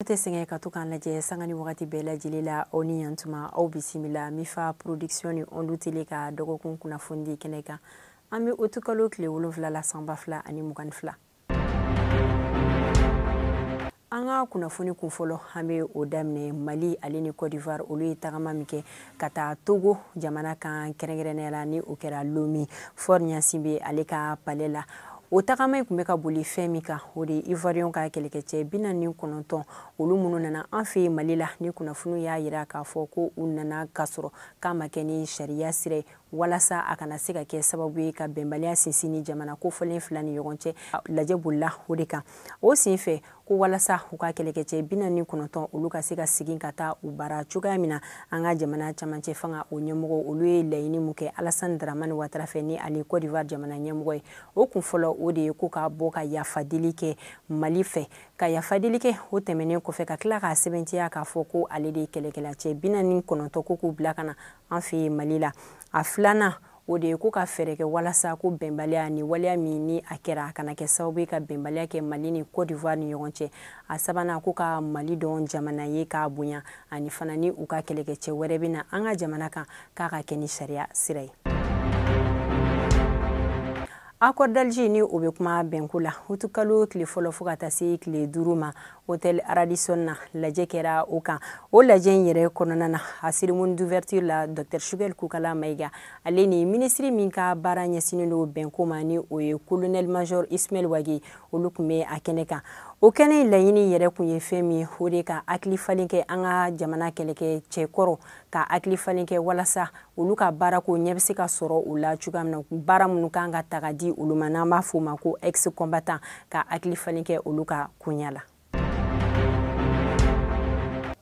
Te sengɛ ka to kan lajɛ sanga ni wagati bɛɛ lajɛlen la aw ni yantuma aw bisimila Mifa production ni Ondu tele ka dɔgɔkun kunnafoni kɛnɛ kan an bɛ otukalo tile 7 la san 2022 an ka kunnafoni kun fɔlɔ an bɛ o daminɛ Mali ale ni Côte d'Ivoire olu ye tagama min kɛ ka taa Togo jamana kan kɛrɛnkɛrɛnnenya la ni o kɛra Lomé Faure Gnassingbé bɛ ale ka palais la. O tagama in kun bɛ ka boli fɛn min kan o de Ivoirien ka kɛlɛkɛcɛ 49 olu minnu nana an fɛ Mali la ni kunnafoni y'a jira k'a fɔ ko u nana ka sɔrɔ k'a ma kɛ ni sariya sira ye walasa a kana se ka kɛ sababu ye ka bɛnbaliya sinsin ni jamana kofɔlen fila ni ɲɔgɔn cɛ lajɛ bolila o de kan o senfɛ ko walasa u ka kɛlɛkɛcɛ 49 olu ka se ka segin ka taa u baara cogoya min na an ka jamana camancɛ fanga o ɲɛmɔgɔ olu ye laɲini mun kɛ Alassane Dramane Ouattara fɛ ni ale Côte d'Ivoire jamana ɲɛmɔgɔ ye o kun fɔlɔ o de ye ko ka bɔ ka yafadeli kɛ Mali fɛ ka yafadeli kɛ o tɛmɛnen kɔfɛ ka tila k'a sɛbɛntiya k'a fɔ ko ale de ye kɛlɛkɛlacɛ 49 ko k'u bila ka na an fɛ Mali la a filanan o de ye ko ka fɛɛrɛ kɛ walasa ko bɛnbaliya ni waleya min ni a kɛra a kana kɛ sababu ye ka bɛnbaliya kɛ Mali ni Côte d'Ivoire ni ɲɔgɔn cɛ a sabanan ko ka Mali dɔn jamana ye k'a bonya ani fana ni u ka kɛlɛkɛcɛ wɛrɛ bɛ na an ka jamana kan k'a ka kɛ ni sariya sira ye. Accord d'Alger ni o bɛ kuma bɛnko la otukalo tile fɔlɔ fo ka taa se tile 5 ma Hôtel Radisson na lajɛ kɛra o kan o lajɛ in yɛrɛ kɔnɔna na a cérémonie d'ouverture la Dr Choguel Koukala Maïga ale ni ministre min ka baara ɲɛsinnen don bɛnko ma ni o ye colonel major Ismaël Wagué olu kun bɛ a kɛnɛ kan o kɛnɛ laɲini yɛrɛ kun ye fɛn min o de ka hakili falen kɛ an ka jamana kɛlɛkɛ cɛkɔrɔ ka hakili falen kɛ walasa olu ka baara ko ɲɛ bɛ se ka sɔrɔ u la cogoya min na baara minnu kan ka ta ka di olu ma n'an b'a fɔ o ma ko ex combattant ka hakili falen kɛ olu ka koɲa la.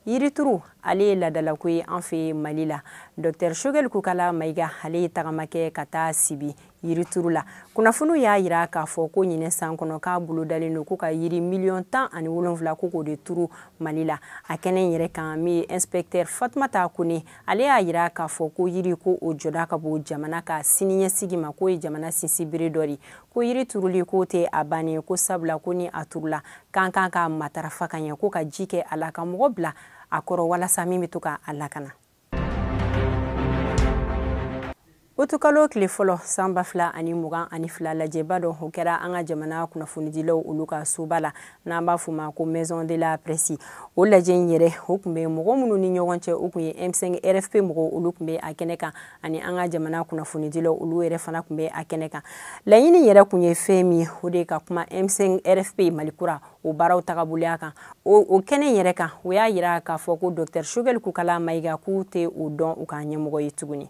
Yirituru ale ye ladalako ye an fɛ Mali la Dr Choguel Koukala Maïga ale ye tagama kɛ ka taa sibi Yirituru la kunnafoni y'a jira k'a fɔ ko ɲinɛ san kɔnɔ k'a bolo dalen don ko ka yiri 17 ko k'o de turu Mali la a kɛnɛ in yɛrɛ kan min inspecteur Fatoumata Kone ale y'a jira k'a fɔ ko yiri ko o jɔda ka bon jamana ka siniɲɛsigi ma ko ye jamana sinsinbere dɔ de ko yiri turuli ko tɛ a bannen ko sabula ko ni a turula kan ka matarafa ka ɲɛ ko ka ji kɛ a la ka mɔgɔ bila a kɔrɔ walasa min bɛ to ka a lakana. Otukalo tile fɔlɔ san 2022 lajɛba dɔ o kɛra an ka jamana kunnafonidilaw olu ka soba la n'an b'a fɔ ma ko maison de la presse o lajɛ in yɛrɛ o kun bɛ mɔgɔ minnu ni ɲɔgɔn cɛ o kun ye M5 RFP mɔgɔw olu kun bɛ a kɛnɛ kan ani an ka jamana kunnafonidilaw olu yɛrɛ fana kun bɛ a kɛnɛ kan laɲini yɛrɛ kun ye fɛn min o de ka kuma M5 RFP Malikura o baaraw tagaboloya kan o kɛnɛ yɛrɛ kan o y'a jira k'a fɔ ko Dr Choguel Koukala Maïga k'u tɛ o dɔn u ka ɲɛmɔgɔ ye tuguni.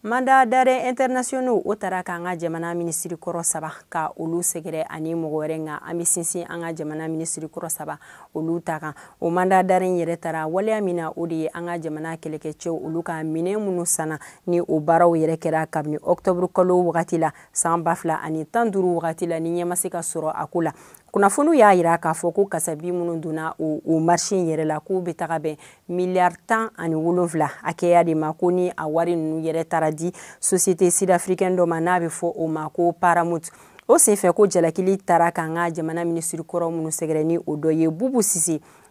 Mandat d'arrêt internationaux o tara k'an ka jamana minisiri kɔrɔ 3 ka olu sɛgɛrɛ ani mɔgɔ wɛrɛ nka an bɛ sinsin an ka jamana minisiri kɔrɔ 3 olu ta kan o mandat d'arrêt yɛrɛ tara waleya min na o de ye an ka jamana kɛlɛkɛcɛw olu ka minɛn minnu sanna ni o baaraw yɛrɛ kɛra kabini octobre kalo wagati la san 2015 wagati la ni ɲɛ ma se ka sɔrɔ a ko la. Kunnafoni y'a jira k'a fɔ ko kasabi minnu donna o marché yɛrɛ la k'u bɛ taga bɛn miliyari 17 hakɛya de ma ko ni a wari ninnu yɛrɛ taara di société sud-africaine dɔ ma n'a bɛ fɔ o ma ko Paramount o senfɛ ko jalakili taara k'an ka jamana minisiri kɔrɔ minnu sɛgɛrɛ ni o dɔ ye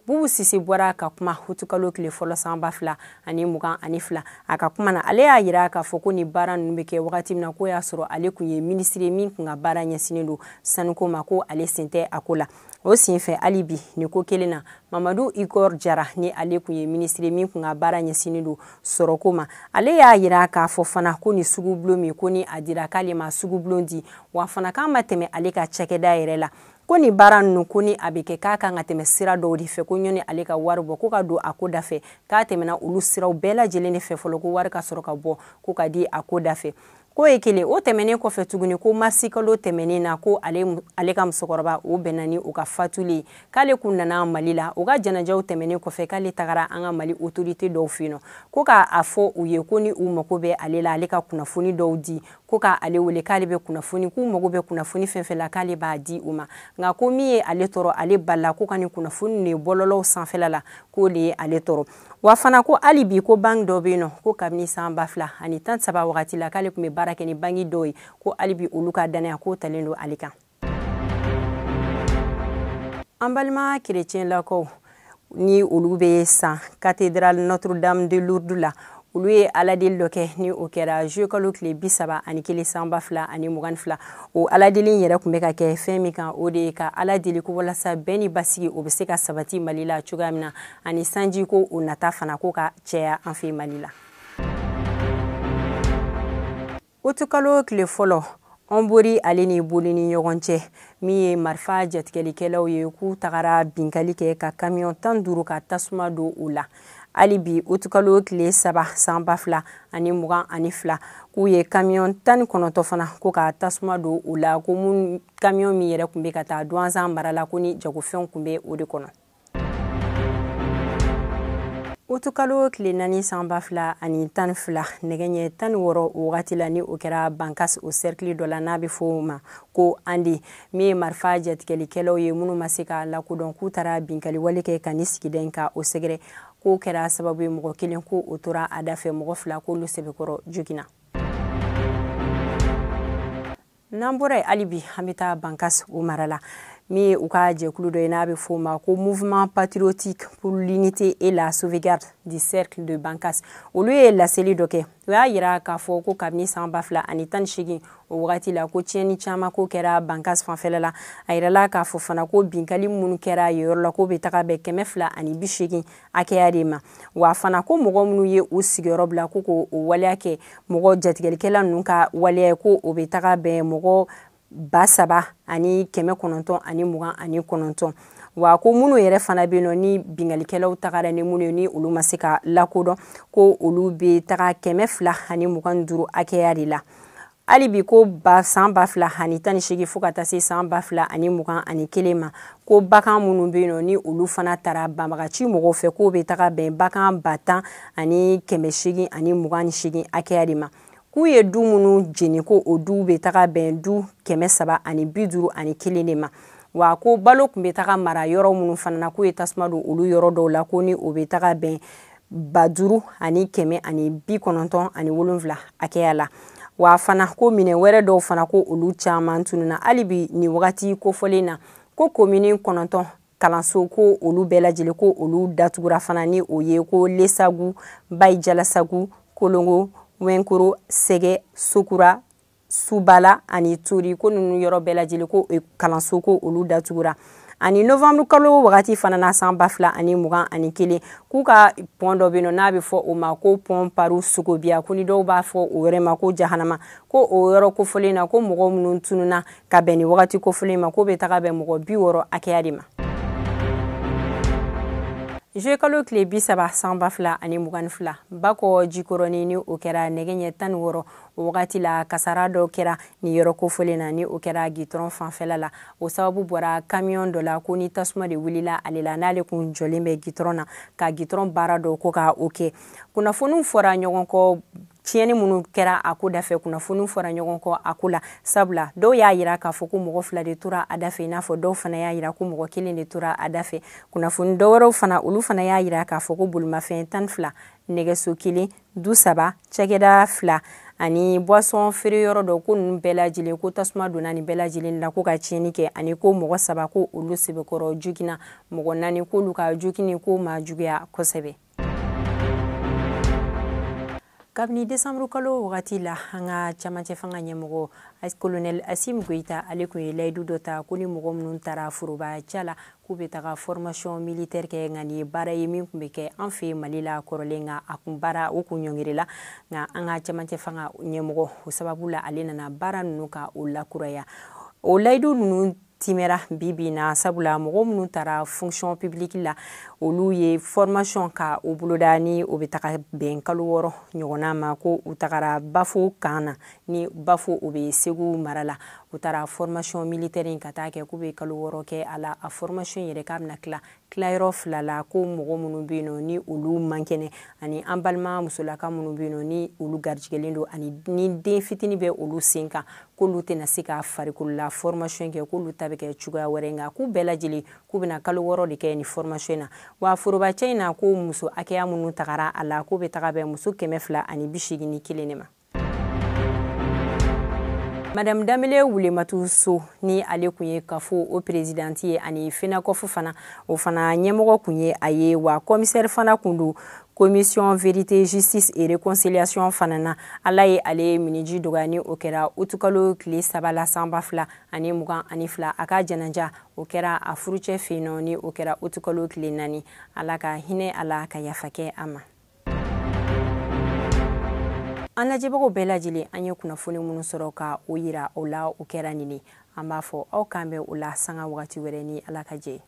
Boubou Cissé bɔra ka kuma otukalo tile fɔlɔ san 2022 a ka kuma na ale y'a jira k'a fɔ ko ni baara ninnu bɛ kɛ wagati min na ko y'a sɔrɔ ale kun ye minisiri min kun ka baara ɲɛsinnen don sanuko ma ko ale sen tɛ a ko la o senfɛ hali bi ni ko kelen na Mamadou Ikor Diarra ni ale kun ye minisiri min kun ka baara ɲɛsinnen don sɔrɔko ma ale y'a jira k'a fɔ fana ko ni sugubulon min ko ni a dira k'ale ma sugubulon di wa fana k'an ma tɛmɛ ale ka cakɛda yɛrɛ la ko ni baara ninnu ko ni a bɛ kɛ k'a kan ka tɛmɛ sira dɔw de fɛ ko ɲɔni ale ka wari bɔ ko ka don a ko da fɛ k'a tɛmɛna olu siraw bɛɛ lajɛlen de fɛ fɔlɔ ko wari ka sɔrɔ ka bɔ ko ka di a ko da fɛ ko ye kelen o tɛmɛnen kɔfɛ tuguni ko marsi kalo tɛmɛnen na ko ale ka musokɔrɔba o bɛnna ni o ka fatuli k'ale kun nana Mali la o ka janajaw tɛmɛnen kɔfɛ k'ale tagara an ka Mali autorité dɔw fɛ yen ko k'a fɔ u ye ko ni u mago bɛ ale la ale ka kunnafoni dɔw di ko k'ale wele k'ale bɛ kunnafoni k'u mago bɛ kunnafoni fɛn fɛn la k'ale b'a di u ma nka ko min ye ale tɔɔrɔ ale bala ko ka ni kunnafoni de bɔlɔlɔw sanfɛla la k'o de ye ale tɔɔrɔ wa fana ko hali bi ko banque dɔ bɛ yen nɔ ko kabini san 2013 wagati la k'ale kun bɛ baara kɛ ni banque dɔw ye ko hali bi olu ka danaya ko talen don ale kan. An balima chrétien lakaw ni olu be san cathédrale Notre-Dame de Lourdes la olu ye aladeli dɔ kɛ ni o kɛra juillet kalo tile 31 san 2022 o aladeli yɛrɛ kun bɛ ka kɛ fɛn min kan o de ye ka aladeli ko walasa bɛn ni basigi o bɛ se ka sabati Mali la cogoya min na ani sanji ko o nata fana ko ka cɛya an fɛ Mali la. Otukalo tile fɔlɔ an bori ale ni boli ni ɲɔgɔn cɛ min ye marifa jatigɛlikɛlaw ye k'u tagara binkali kɛ ka camion 15 ka tasuma don u la. Ali bi otukalo tile 3 san 2022 k'u ye camion 19 fana ko ka tasuma don u la ko mun camion min yɛrɛ kun bɛ ka taa douanzan mara la ko ni jagofɛnw kun bɛ o de kɔnɔ. Otukalo tile 4 san 2012 nɛgɛ ɲɛ 16 o wagati la ni o kɛra Bankas o cercle dɔ la n'a bɛ fɔ o ma ko Andi min ye marifa jatigɛlikɛlaw ye minnu ma se ka lakodɔn k'u taara binkali wale kɛ ka ni sigida in ka o sɛgɛrɛ k'o kɛra sababu ye mɔgɔ kelen ko o tora a da fɛ mɔgɔ 2 k'olu sɛbɛkɔrɔ joginna. N'an bɔra yen hali bi an bɛ taa Bankas o mara la min ye u ka jɛkulu dɔ ye n'a bɛ fɔ o ma ko Mouvement Patriotique pour l'Unité et la Sauvegarde du Cercle de Bankas olu ye laseli dɔ kɛ o y'a yira k'a fɔ ko kabini san 2018 o wagati la ko tiɲɛni caman ko kɛra Bankas fanfɛla la a yirala k'a fɔ fana ko binkali minnu kɛra yen yɔrɔ la ko bɛ taga bɛn 280 hakɛya de ma wa fana ko mɔgɔ minnu ye u sigiyɔrɔ bila ko k'o waleya kɛ mɔgɔ jatigɛlikɛla ninnu ka waleya ko o bɛ taga bɛn mɔgɔ 3,929 wa ko minnu yɛrɛ fana bɛ yen ni bingalikɛlaw tagara ni minnu ni olu ma se ka lakodɔn ko olu bɛ taga 225 hakɛya de la. Hali bi ko san 2018 fo ka taa se san 2021 ma ko bakan minnu bɛ yen ni olu fana taara banbagaci mɔgɔw fɛ k'o bɛ taga bɛn bakan 10,828 hakɛya de ma. K'u ye du minnu jeni ko o du bɛ taga bɛn du 751 de ma wa ko balo kun bɛ taga mara yɔrɔ minnu fana na k'u ye tasuma don olu yɔrɔ dɔw la ko ni o bɛ taga bɛn 5,197 hakɛya la wa fana ko minɛ wɛrɛ dɔw fana ko olu caman tununa hali bi ni wagati kofɔlen na ko commune 9 kalanso ko olu bɛɛ lajɛlen ko olu datugura fana ni o ye ko Lesagu, Bayijalasagu, Kolongo, Wɛnkoro, Sɛgɛ, Sokura, Subala ani Turi ko ninnu yɔrɔ bɛɛ lajɛlen ko kalanso ko olu datugura ani novembre kalo wagati fana na san 2021 k'u ka pont dɔ bɛ yen n'a bɛ fɔ o ma ko pont Paru Sogobiya ko ni dɔw b'a fɔ o yɔrɔ ma ko Jahanama ko o yɔrɔ kofɔlen na ko mɔgɔ minnu tununa ka bɛn ni wagati kofɔlen ma ko bɛ taga bɛn mɔgɔ 60 hakɛya de ma. Juillet kalo tile 30 san 2022 Bakɔ Jikɔrɔni ni o kɛra nɛgɛ ɲɛ 16 o wagati la kasara dɔ kɛra ni yɔrɔ kofɔlen na ni o kɛra gitɔrɔn fanfɛla la o sababu bɔra camion dɔ la ko ni tasuma de wulila ale la n'ale kun jɔlen bɛ gitɔrɔn na ka gitɔrɔn baara dɔ ko ka o kɛ kunnafoniw fɔra ɲɔgɔn kɔ tiɲɛni minnu kɛra a ko dafɛ kunnafoniw fɔra ɲɔgɔn kɔ a ko la sabula dɔw y'a yira k'a fɔ ko mɔgɔ 2 de tora a dafɛ i n'a fɔ dɔw fana y'a yira ko mɔgɔ 1 de tora a dafɛ kunnafoni dɔwɛrɛw fana olu fana y'a yira k'a fɔ ko bolimafɛn 12 nɛgɛso 1 du 3 cakɛda 2 ani boisson feere yɔrɔ dɔ ko ninnu bɛɛ lajɛlen ko tasuma donna ni bɛɛ lajɛlen la ko ka tiɲɛni kɛ ani ko mɔgɔ 3 ko olu sɛbɛkɔrɔ joginna mɔgɔ 4 ko olu ka jogini ko ma juguya kosɛbɛ. Kabini décembre kalo wagati la an ka camancɛ fanga ɲɛmɔgɔ colonel Asim Goïta ale kun ye layidu dɔ ta ko ni mɔgɔ minnu taara forobaca la k'u bɛ taga formation militaire kɛ nka nin ye baara ye min kun bɛ kɛ an fɛ Mali la kɔrɔlen nka a kun baara o kun ɲɔngirila nka an ka camancɛ fanga ɲɛmɔgɔ o sababu la ale nana baara ninnu ka o lakuraya o layidu ninnu timɛra bibi na sabula mɔgɔ minnu taara fonction publique la olu ye formation ka o boloda ni o bɛ taga bɛn kalo 6 ɲɔgɔnna ma ko u tagara Bafo kan na ni Bafo o bɛ Segu mara la u taara formation militaire in ka taa kɛ k'u bɛ kalo 6 kɛ a la a formation yɛrɛ k'a bɛna tilayɔrɔ 2 la ko mɔgɔ minnu bɛ yen ni olu man kɛnɛ ani an balima musolaka minnu bɛ yen ni olu garijɛgɛlen don ani ni den fitini bɛ olu sen kan k'olu tɛna se ka farikolola formation kɛ k'olu ta bɛ kɛ cogoya wɛrɛ nka k'u bɛɛ lajɛlen k'u bɛna kalo 6 de kɛ ni formation na wa forobacɛ in na ko muso hakɛya minnu tagara a la k'u bɛ taga bɛn muso 281 de ma. Madame Damele Wulematu So ni ale kunye kafo o presidenti ani fina kofu fana o fana ɲɛmɔgɔ kunye aye wa commissaire fana kundu commission vérité justice et réconciliation fana na ala ye ale miniji dogani o kɛra utukalo tile 3 la sanba fila ani 22 a ka jananja o kɛra a furucɛ fenɔ ni o kɛra utukalo tile 4 ala ka hinɛ ala ka yafa kɛ a ma. An lajɛbagaw bɛɛ lajɛlen an ye kunnafoni minnu sɔrɔ ka o yira o la o kɛra nin an b'a fɔ aw kan bɛ o la sanga wagati wɛrɛ ni ala ka jɛ.